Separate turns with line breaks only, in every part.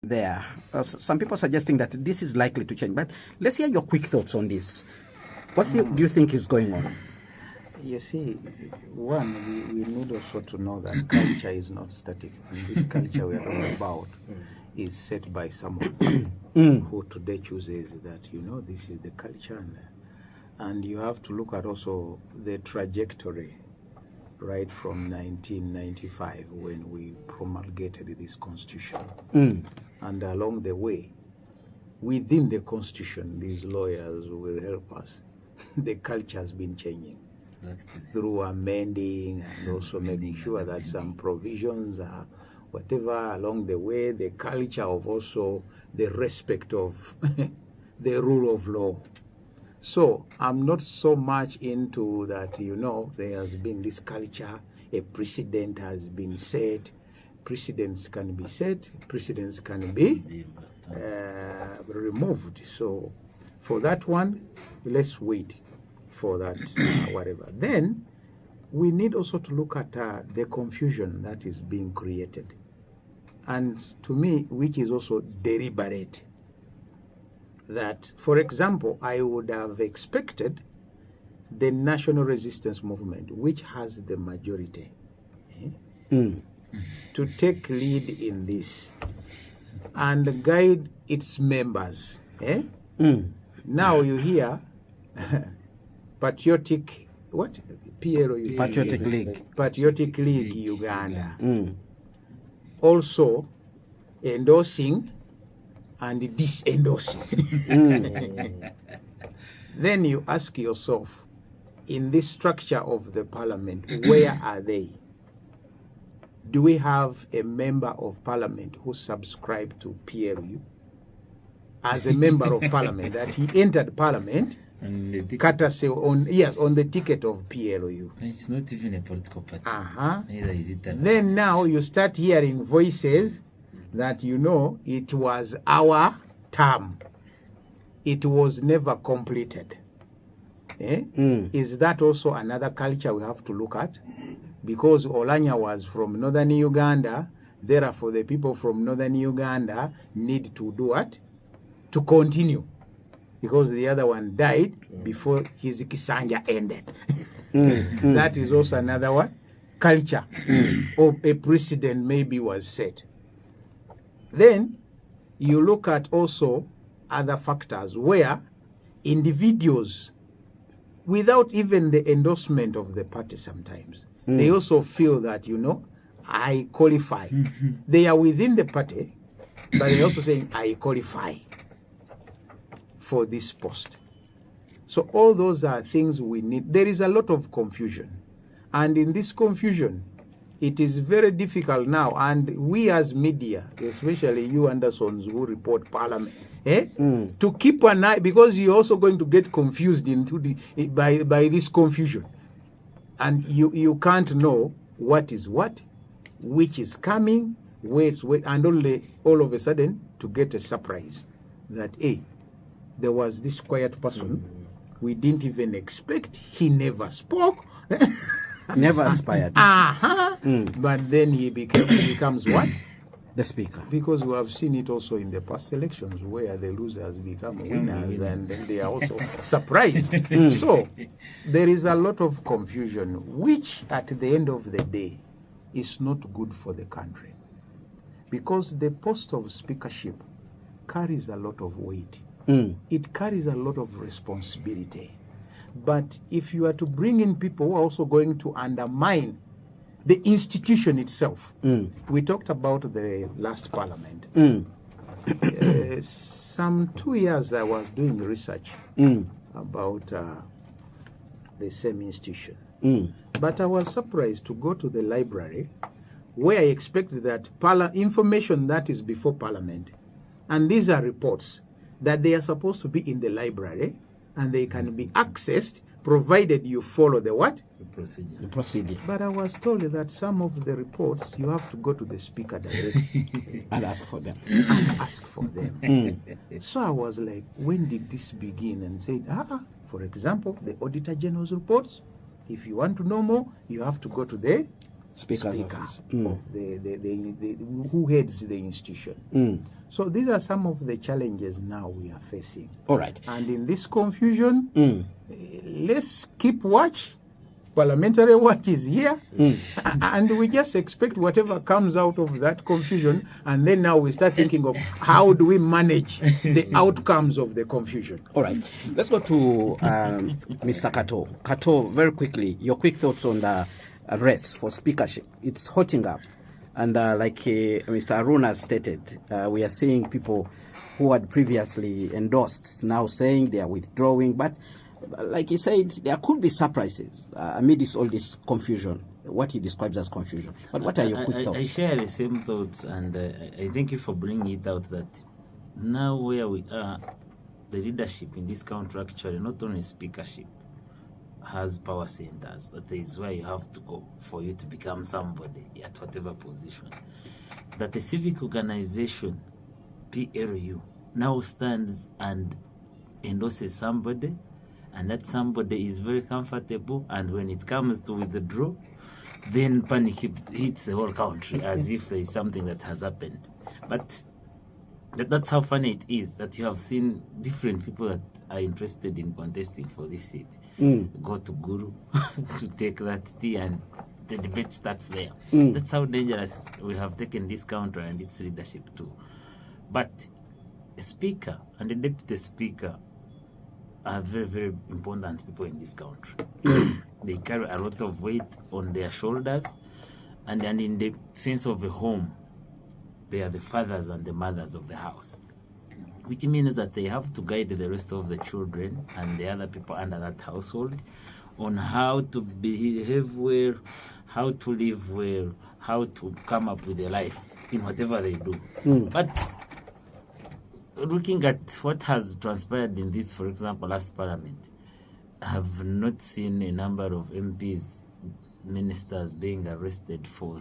there. Some people suggesting that this is likely to change, but let's hear your quick thoughts on this. What do you think is going on?
You see, one, we need also to know that culture is not static. And this culture we are talking about is set by someone who today chooses that, this is the culture. And you have to look at also the trajectory right from 1995 when we promulgated this constitution. And along the way, within the constitution, these lawyers will help us. The culture has been changing through amending and also making sure that some provisions are whatever along the way, the culture of also the respect of the rule of law. So I'm not so much into that, there has been this culture, a precedent has been set, precedents can be set, precedents can be removed. So for that one, let's wait for that, whatever. Then we need also to look at the confusion that is being created. And to me, which is also deliberate. That, for example, I would have expected the national resistance movement, which has the majority, to take lead in this and guide its members. Now you hear Patriotic, what? PLO,
Patriotic League.
Patriotic League Uganda. Also endorsing and disendorsing. Then you ask yourself, in this structure of the parliament, where are they? Do we have a member of parliament who subscribed to PLU as a member of parliament, that he entered parliament courtesy on the ticket of PLU?
It's not even a political party.
Neither is it. Then now you start hearing voices that it was our term. It was never completed. Is that also another culture we have to look at? Because Olanya was from northern Uganda, therefore the people from northern Uganda need to do what? To continue. Because the other one died before his Kisanja ended. That is also another one. Culture of a precedent maybe was set. Then you look at also other factors where individuals, without even the endorsement of the party sometimes, they also feel that, I qualify. They are within the party, but they're also saying, I qualify for this post. So all those are things we need. There is a lot of confusion. And in this confusion, it is very difficult now, and we as media, especially you Andersons who report parliament, to keep an eye, because you're also going to get confused by this confusion. And you can't know what is what, which is coming, wait, and only all of a sudden to get a surprise that, there was this quiet person, we didn't even expect, he never spoke.
Never aspired.
But then he becomes what?
The speaker.
Because we have seen it also in the past elections where the losers become winners and then they are also surprised. So there is a lot of confusion, which at the end of the day is not good for the country. Because the post of speakership carries a lot of weight. It carries a lot of responsibility. But if you are to bring in people who are also going to undermine the institution itself, we talked about the last parliament. Some 2 years I was doing research about the same institution. But I was surprised to go to the library where I expected that information that is before parliament, and these are reports, that they are supposed to be in the library and they can be accessed provided you follow the what?
The procedure.
But I was told that some of the reports you have to go to the speaker directly
and ask for them.
So I was like, when did this begin? And said, for example, the Auditor General's reports, if you want to know more, you have to go to the
Speaker's
speaker
office.
of the who heads the institution. So these are some of the challenges now we are facing.
All right.
And in this confusion, let's keep watch. Parliamentary watch is here, and we just expect whatever comes out of that confusion, and then now we start thinking of how do we manage the outcomes of the confusion.
All right. Let's go to Mr. Kato. Kato, very quickly, your quick thoughts on the race for speakership. It's hotting up. And like Mr. Arun has stated, we are seeing people who had previously endorsed now saying they are withdrawing. But like he said, there could be surprises amidst all this confusion, what he describes as confusion. But what are your quick thoughts?
I share the same thoughts, and I thank you for bringing it out that now where we are, the leadership in this country actually, not only speakership, has power centers. That is where you have to go for you to become somebody at whatever position. That a civic organization, PLU, now stands and endorses somebody, and that somebody is very comfortable, and when it comes to withdraw, then panic hits the whole country as if there is something that has happened. But that's how funny it is that you have seen different people that are interested in contesting for this seat go to Guru to take that tea, and the debate starts there. That's how dangerous we have taken this country and its leadership too. But a speaker and a deputy speaker are very, very important people in this country. They carry a lot of weight on their shoulders, and in the sense of a home, they are the fathers and the mothers of the house, which means that they have to guide the rest of the children and the other people under that household on how to behave well, how to live well, how to come up with a life in whatever they do. But looking at what has transpired in this, for example, last parliament, I have not seen a number of MPs, ministers being arrested for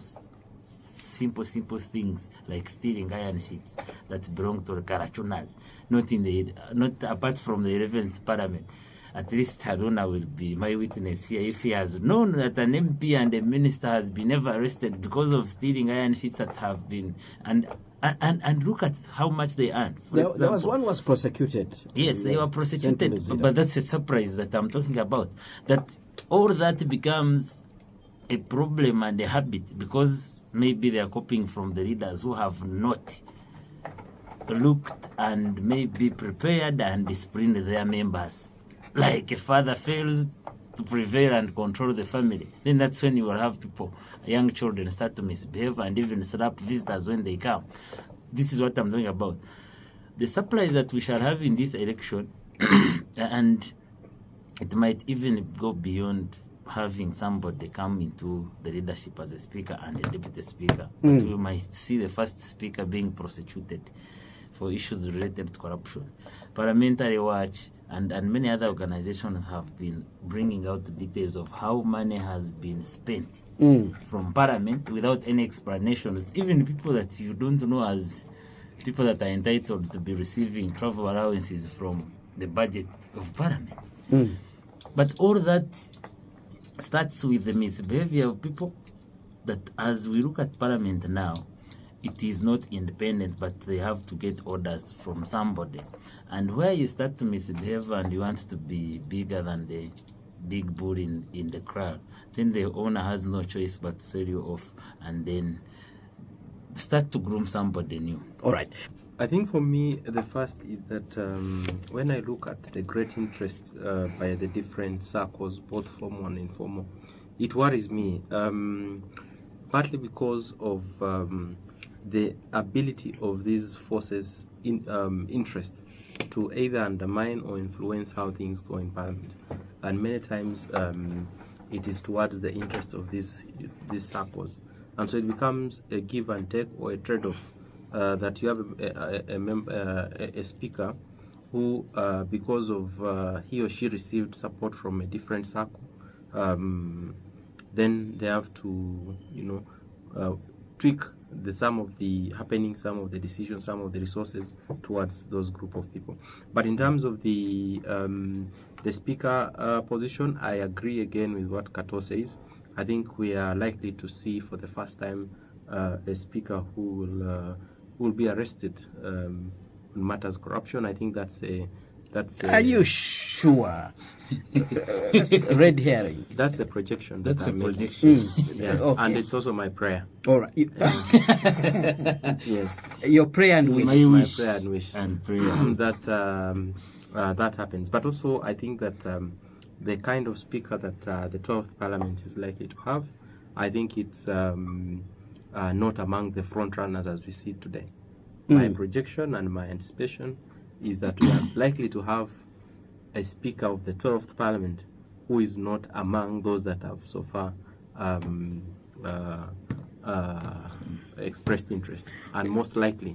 simple things like stealing iron sheets that belong to the Karachunas. Not apart from the 11th parliament. At least Haruna will be my witness here. If he has known that an MP and a minister has been ever arrested because of stealing iron sheets that have been and look at how much they earn.
There was one was prosecuted.
Yes, they were prosecuted, but that's a surprise that I'm talking about. That all that becomes a problem and a habit because maybe they are copying from the leaders who have not looked and maybe prepared and disciplined their members. Like a father fails to prevail and control the family, then that's when you will have people, young children, start to misbehave and even slap visitors when they come. This is what I'm talking about. The surprise that we shall have in this election, and it might even go beyond having somebody come into the leadership as a speaker and a deputy speaker. But we might see the first speaker being prosecuted for issues related to corruption. Parliamentary Watch and many other organizations have been bringing out the details of how money has been spent from Parliament without any explanations. Even people that you don't know as people that are entitled to be receiving travel allowances from the budget of Parliament. But all that starts with the misbehavior of people that as we look at Parliament now, it is not independent, but they have to get orders from somebody. And where you start to misbehave and you want to be bigger than the big bull in the crowd, then the owner has no choice but to sell you off and then start to groom somebody new.
All right.
I think for me, the first is that when I look at the great interest by the different circles, both formal and informal, it worries me, partly because of the ability of these forces' interests to either undermine or influence how things go in Parliament. And many times it is towards the interest of these circles. And so it becomes a give and take or a trade-off. That you have a speaker who, because of he or she received support from a different circle, then they have to, tweak some of the happenings, some of the decisions, some of the resources towards those group of people. But in terms of the speaker position, I agree again with what Kato says. I think we are likely to see for the first time a speaker who will be arrested on matters corruption. I think that's a
Are you sure? That's a red herring.
That's a projection.
That's a
I'm making.
projection.
Yeah.
Okay.
And it's also my prayer.
All right.
Yes.
Your prayer and
It's
wish.
my
My
wish
prayer and wish
and prayer.
that happens. But also, I think that the kind of speaker that the 12th Parliament is likely to have, I think it's not among the front runners as we see today. My projection and my anticipation is that we are likely to have a speaker of the 12th Parliament who is not among those that have so far expressed interest, and most likely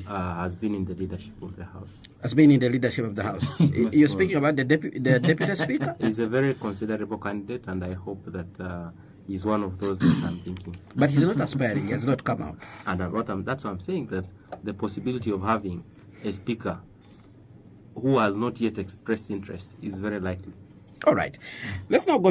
has been in the leadership of the House.
Has been in the leadership of the House. You're speaking about the deputy speaker?
He's a very considerable candidate, and I hope that he's one of those that I'm thinking.
But he's not aspiring. He has not come out.
And that's what I'm saying, that the possibility of having a speaker who has not yet expressed interest is very likely.
All right. Let's now go to